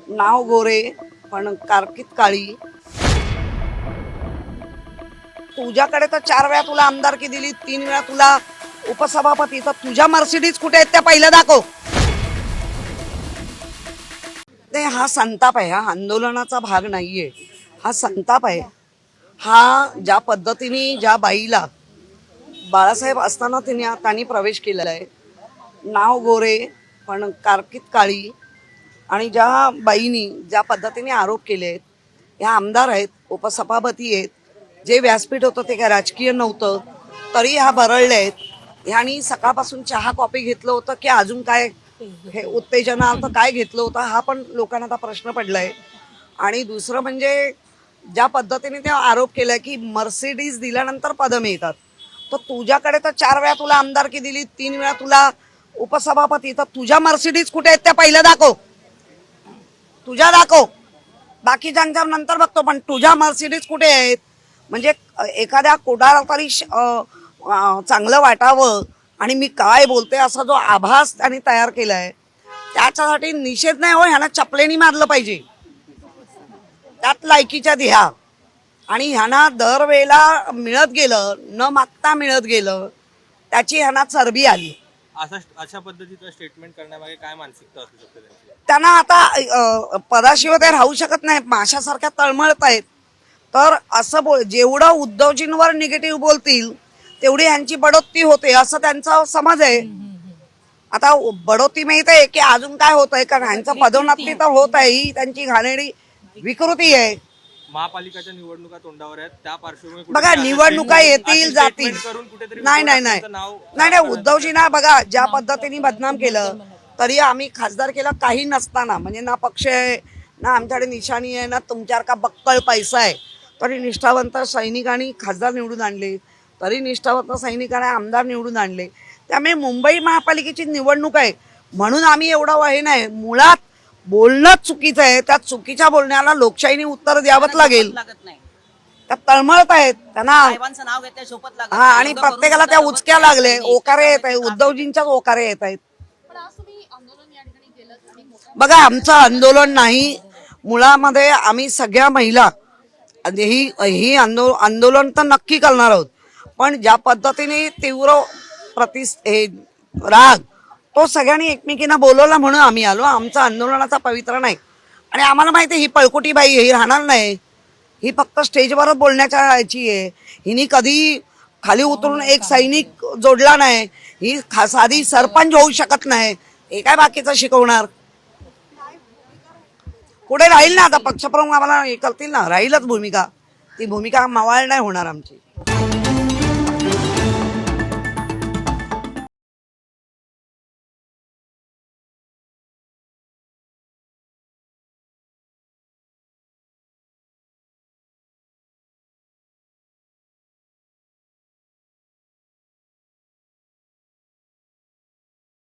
नाव गोरे पण कारकीत काळी. तुझ्याकडे तर 4 वेळा तुला आमदारकी दिली, 3 वेळा तुला उपसभापती. तर तुझ्या मर्सिडीज कुठे आहेत त्या पहिलं दाखव. ते हा संताप आहे, हा आंदोलनाचा भाग नाहीये, हा संताप आहे. हा ज्या पद्धतीने ज्या बाईला बाळासाहेब असताना त्यांनी प्रवेश केलेला आहे, नाव गोरे पण कारकीत काळी, आणि ज्या बाईनी ज्या पद्धतीने आरोप केले आहेत, ह्या आमदार आहेत, उपसभापती आहेत. जे व्यासपीठ होतं ते काय राजकीय नव्हतं, तरी ह्या बरळले आहेत. ह्यानी सकाळपासून चहा कॉफी घेतलं होतं की अजून काय हे उत्तेजनार्थ काय घेतलं होतं, हा पण लोकांना आता प्रश्न पडलाय. आणि दुसरं म्हणजे ज्या पद्धतीने ते आरोप केलाय की मर्सिडीज दिल्यानंतर पदं मिळतात. तर तुझ्याकडे तर 4 वेळा तुला आमदारकी दिली, 3 वेळा तुला उपसभापती. तर तुझ्या मर्सिडीज कुठे आहेत त्या पहिलं दाखव. तुझ्या दाखव, बाकीच्यांच्या नंतर बघतो, पण तुझ्या मर्सिडीज कुठे आहेत. म्हणजे एखाद्या कोडाला तरी चांगलं वाटावं आणि मी काय बोलते असा जो आभास त्यांनी तयार केलाय, त्याच्यासाठी निषेध नाही हो, ह्यांना चपलेनी मारलं पाहिजे. त्यात लायकीच्या ध्या. आणि ह्यांना दरवेळेला मिळत गेलं, न मागता मिळत गेलं, त्याची ह्यांना चरबी आली. अशा पद्धतीचं स्टेटमेंट करण्यामागे काय मानसिकता असू शकते त्यांची? त्यांना आता पदाशिवाय ते राहू शकत नाही, माशासारख्या तळमळत आहेत. तर असं जेवढं उद्धवजींवर निगेटिव्ह बोलतील तेवढी ह्यांची बढोत्ती होते असं त्यांचा समज आहे. आता बढोत्ती माहित आहे की अजून काय होत आहे, कारण ह्यांचं पदोन्नती तर होत आहे, ही त्यांची घाणेरडी विकृती आहे. महापालिकाच्या निवडणुका तोंडावर आहेत, त्या पार्श्वभूमीवर बघा, निवडणुका येतील जातील. नाही नाही नाही नाही उद्धवजींना बघा ज्या पद्धतीने बदनाम केलं, तरी आम्ही खासदार केला काही नसताना, म्हणजे ना पक्ष आहे ना आमच्याकडे निशाणी आहे ना तुमच्यासारखा बक्कळ पैसा आहे, तरी निष्ठावंत सैनिकांनी खासदार निवडून आणले, तरी निष्ठावंत सैनिकांनी आमदार निवडून आणले. त्यामुळे मुंबई महापालिकेची निवडणूक आहे म्हणून आम्ही एवढं हे नाही, मुळात बोलणं चुकीचं आहे. त्या चुकीच्या बोलण्याला लोकशाहीने उत्तर द्यावंच लागेल. त्या तळमळत आहेत त्यांना, हा, आणि प्रत्येकाला त्या उचक्या लागले, ओकारे येत आहेत, उद्धवजींच्याच ओकारे येत आहेत. बघा, आमचं आंदोलन नाही, मुळामध्ये आम्ही सगळ्या महिला ही आंदोलन तर नक्की करणार आहोत, पण ज्या पद्धतीने तीव्र राग तो सगळ्यांनी एकमेकींना बोलवला म्हणून आम्ही आलो. आमचा आंदोलनाचा पवित्र नाही. आणि आम्हाला माहिती आहे ही पळकुटी बाई ही राहणार नाही, ही फक्त स्टेजवरच बोलण्याच्या याची आहे. हिने कधी खाली उतरून एक सैनिक जोडला नाही, ही साधी सरपंच होऊ शकत नाही. हे काय बाकीचं शिकवणार. पुढे राहील ना, आता पक्षप्रमुख आम्हाला हे करतील ना, राहीलच भूमिका. ती भूमिका मवाळ नाही होणार आमची.